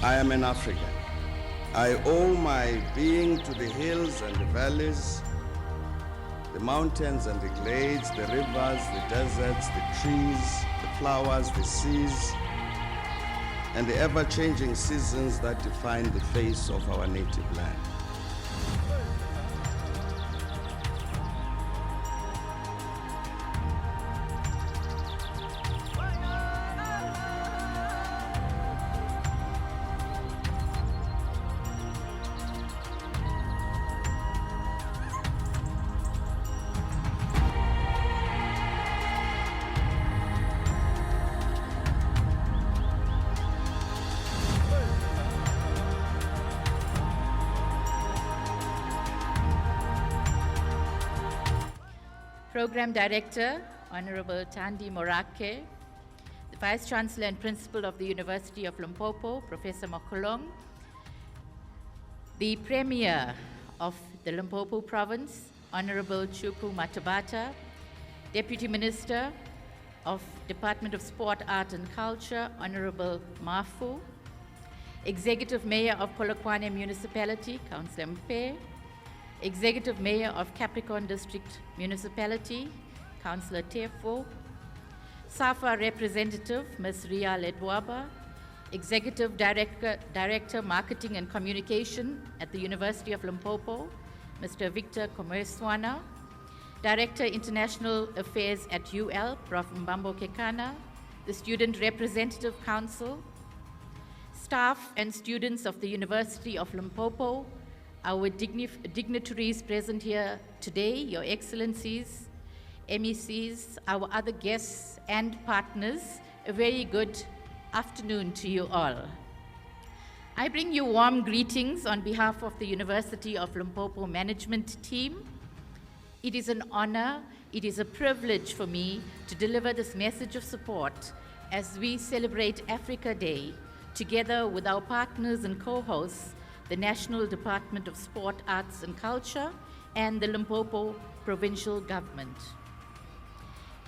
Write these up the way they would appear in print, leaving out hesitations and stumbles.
I am an African. I owe my being to the hills and the valleys, the mountains and the glades, the rivers, the deserts, the trees, the flowers, the seas, and the ever-changing seasons that define the face of our native land. Program Director, Honorable Thandi Morake, the Vice Chancellor and Principal of the University of Limpopo, Professor Mokolong, the Premier of the Limpopo Province, Honorable Chuku Matabata, Deputy Minister of Department of Sport, Art and Culture, Honorable Mafu, Executive Mayor of Polokwane Municipality, Councillor Mpe, Executive Mayor of Capricorn District Municipality, Councillor Tefo, SAFA Representative, Ms. Ria Ledwaba, Executive Director, Marketing and Communication at the University of Limpopo, Mr. Victor Komeswana, Director, International Affairs at UL, Prof Mbambo Kekana, the Student Representative Council, staff and students of the University of Limpopo, our dignitaries present here today, Your Excellencies, MECs, our other guests and partners, a very good afternoon to you all. I bring you warm greetings on behalf of the University of Limpopo management team. It is an honor, it is a privilege for me to deliver this message of support as we celebrate Africa Day together with our partners and co-hosts, the National Department of Sport, Arts and Culture, and the Limpopo Provincial Government.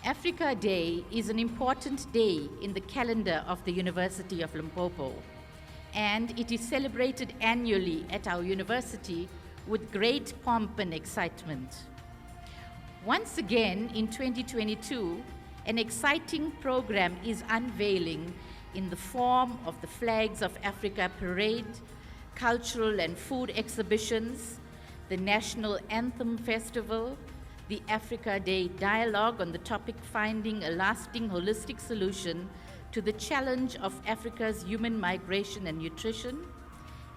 Africa Day is an important day in the calendar of the University of Limpopo, and it is celebrated annually at our university with great pomp and excitement. Once again, in 2022, an exciting program is unveiling in the form of the Flags of Africa Parade, cultural and food exhibitions, the National Anthem Festival, the Africa Day Dialogue on the topic Finding a Lasting Holistic Solution to the Challenge of Africa's Human Migration and Nutrition,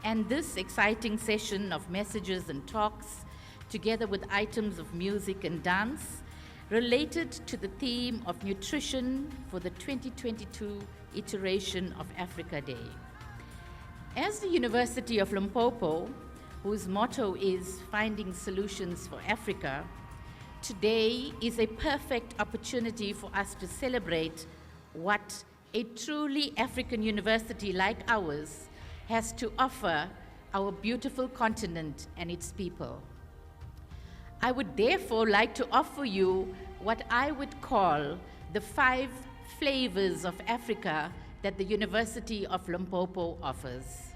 and this exciting session of messages and talks, together with items of music and dance, related to the theme of nutrition for the 2022 iteration of Africa Day. As the University of Limpopo, whose motto is Finding Solutions for Africa, today is a perfect opportunity for us to celebrate what a truly African university like ours has to offer our beautiful continent and its people. I would therefore like to offer you what I would call the 5 flavors of Africa that the University of Limpopo offers.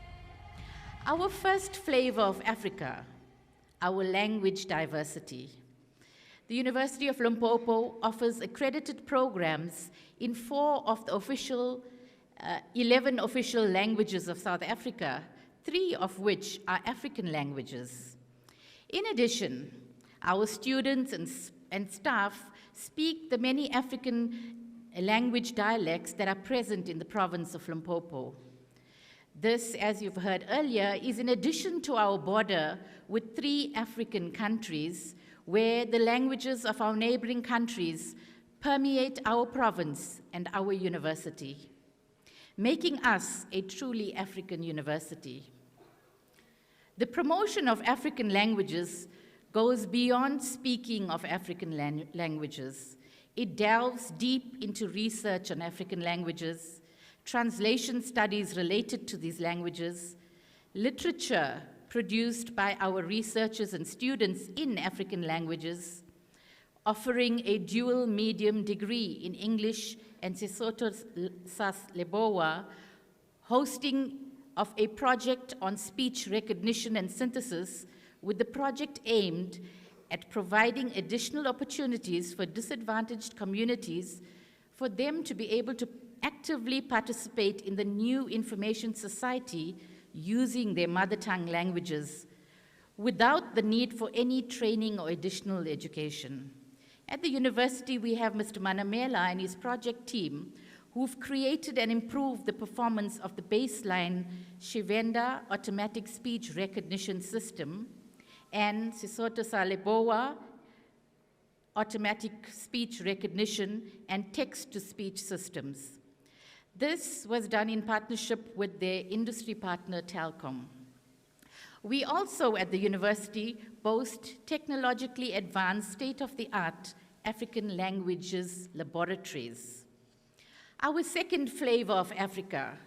Our first flavor of Africa, our language diversity. The University of Limpopo offers accredited programs in 4 of the 11 official languages of South Africa, 3 of which are African languages. In addition, our students and staff speak the many African language dialects that are present in the province of Limpopo. This, as you've heard earlier, is in addition to our border with 3 African countries where the languages of our neighboring countries permeate our province and our university, making us a truly African university. The promotion of African languages goes beyond speaking of African languages. It delves deep into research on African languages, translation studies related to these languages, literature produced by our researchers and students in African languages, offering a dual medium degree in English and Sesotho Sas Leboa, hosting of a project on speech recognition and synthesis, with the project aimed at providing additional opportunities for disadvantaged communities for them to be able to actively participate in the new information society using their mother tongue languages without the need for any training or additional education. At the university, we have Mr. Manamela and his project team who've created and improved the performance of the baseline Shivenda automatic speech recognition system and Sesotho Saleboa automatic speech recognition and text-to-speech systems. This was done in partnership with their industry partner, Telkom. We also, at the university, boast technologically advanced state-of-the-art African languages laboratories. Our second flavor of Africa,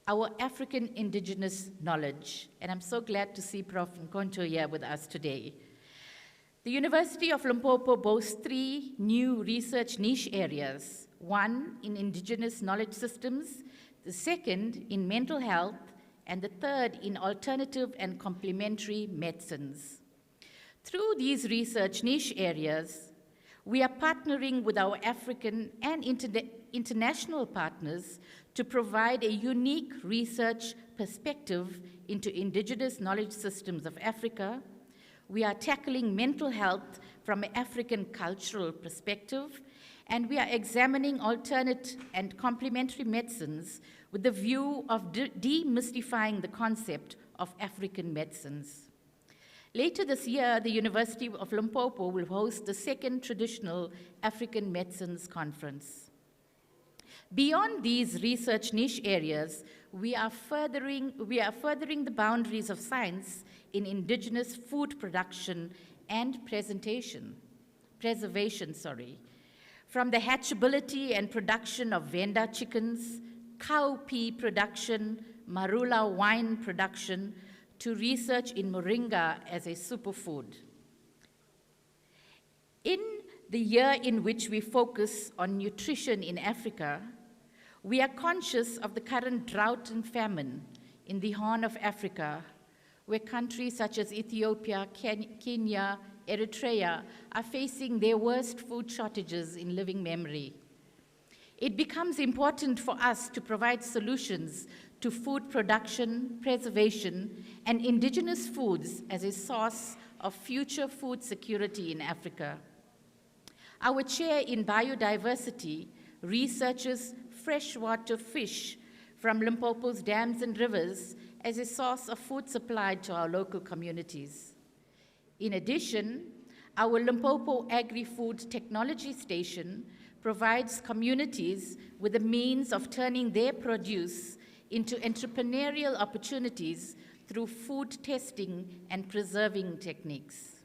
our African indigenous knowledge. And I'm so glad to see Prof Nkonto here with us today. The University of Limpopo boasts 3 new research niche areas, one in indigenous knowledge systems, the second in mental health, and the third in alternative and complementary medicines. Through these research niche areas, we are partnering with our African and international partners to provide a unique research perspective into indigenous knowledge systems of Africa. We are tackling mental health from an African cultural perspective, and we are examining alternate and complementary medicines with the view of demystifying the concept of African medicines. Later this year, the University of Limpopo will host the 2nd Traditional African Medicines Conference. Beyond these research niche areas, we are furthering the boundaries of science in indigenous food production and preservation. From the hatchability and production of Venda chickens, cowpea production, marula wine production, to research in moringa as a superfood. In the year in which we focus on nutrition in Africa, we are conscious of the current drought and famine in the Horn of Africa, where countries such as Ethiopia, Kenya, Eritrea are facing their worst food shortages in living memory. It becomes important for us to provide solutions to food production, preservation, and indigenous foods as a source of future food security in Africa. Our chair in biodiversity researches freshwater fish from Limpopo's dams and rivers as a source of food supply to our local communities. In addition, our Limpopo Agri-Food Technology Station provides communities with the means of turning their produce into entrepreneurial opportunities through food testing and preserving techniques.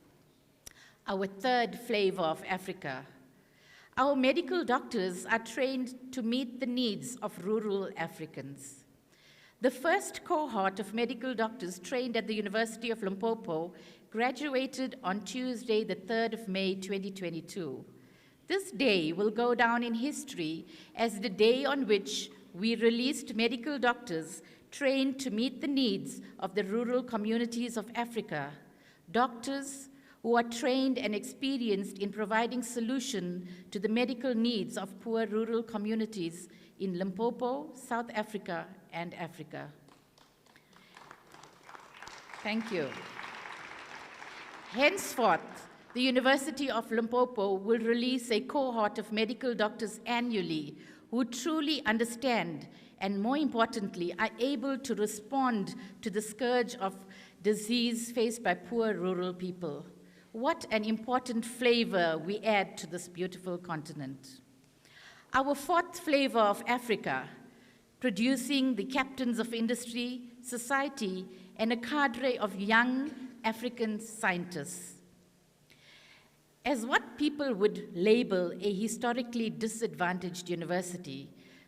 Our third flavor of Africa. Our medical doctors are trained to meet the needs of rural Africans. The first cohort of medical doctors trained at the University of Limpopo graduated on Tuesday, the 3rd of May, 2022. This day will go down in history as the day on which we released medical doctors trained to meet the needs of the rural communities of Africa, doctors who are trained and experienced in providing solution to the medical needs of poor rural communities in Limpopo, South Africa, and Africa. Thank you. Henceforth, the University of Limpopo will release a cohort of medical doctors annually who truly understand and, more importantly, are able to respond to the scourge of disease faced by poor rural people. What an important flavor we add to this beautiful continent. Our fourth flavor of Africa, producing the captains of industry, society, and a cadre of young African scientists. As what people would label a historically disadvantaged university,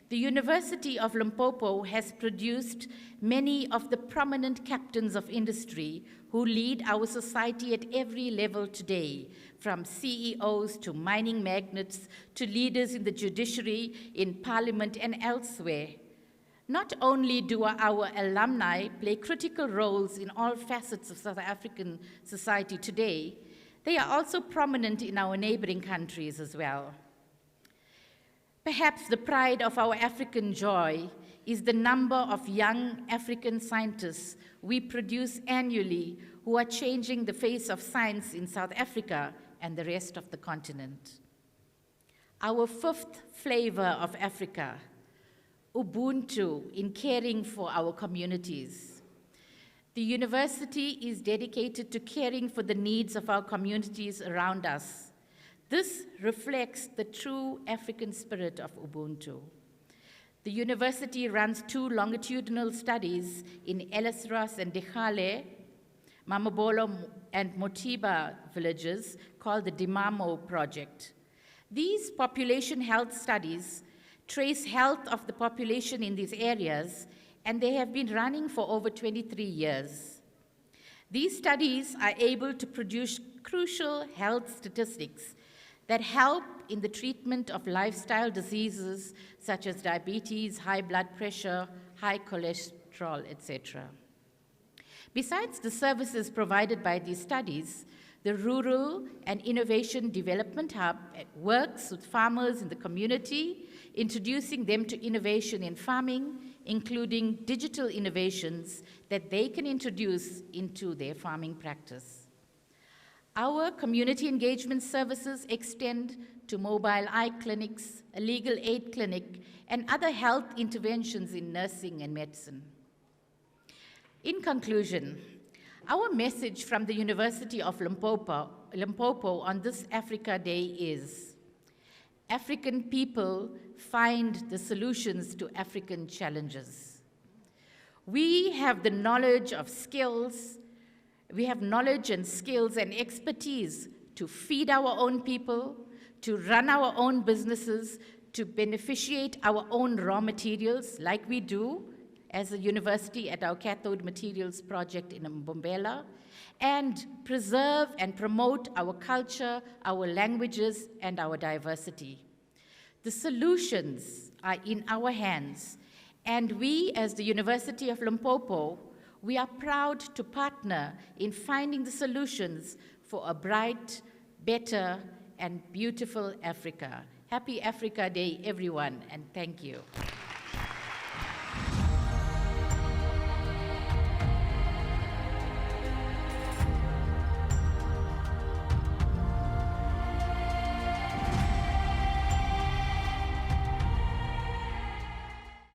the University of Limpopo has produced many of the prominent captains of industry who lead our society at every level today, from CEOs to mining magnates to leaders in the judiciary, in parliament, and elsewhere. Not only do our alumni play critical roles in all facets of South African society today, they are also prominent in our neighboring countries as well. Perhaps the pride of our African joy is the number of young African scientists we produce annually who are changing the face of science in South Africa and the rest of the continent. Our fifth flavor of Africa, Ubuntu in caring for our communities. The university is dedicated to caring for the needs of our communities around us. This reflects the true African spirit of Ubuntu. The university runs 2 longitudinal studies in Ellisras and Dechale, Mamabolo and Motiba villages called the Dimamo Project. These population health studies trace health of the population in these areas, and they have been running for over 23 years. These studies are able to produce crucial health statistics that help in the treatment of lifestyle diseases such as diabetes, high blood pressure, high cholesterol, etc. Besides the services provided by these studies, the Rural and Innovation Development Hub works with farmers in the community, introducing them to innovation in farming, including digital innovations that they can introduce into their farming practice. Our community engagement services extend to mobile eye clinics, a legal aid clinic, and other health interventions in nursing and medicine. In conclusion, our message from the University of Limpopo on this Africa Day is: African people find the solutions to African challenges. We have the knowledge of skills, we have knowledge and skills and expertise to feed our own people, to run our own businesses, to beneficiate our own raw materials like we do as a university at our cathode materials project in Mbombela, and preserve and promote our culture, our languages, and our diversity. The solutions are in our hands, and we, as the University of Limpopo, we are proud to partner in finding the solutions for a bright, better, and beautiful Africa. Happy Africa Day, everyone, and thank you.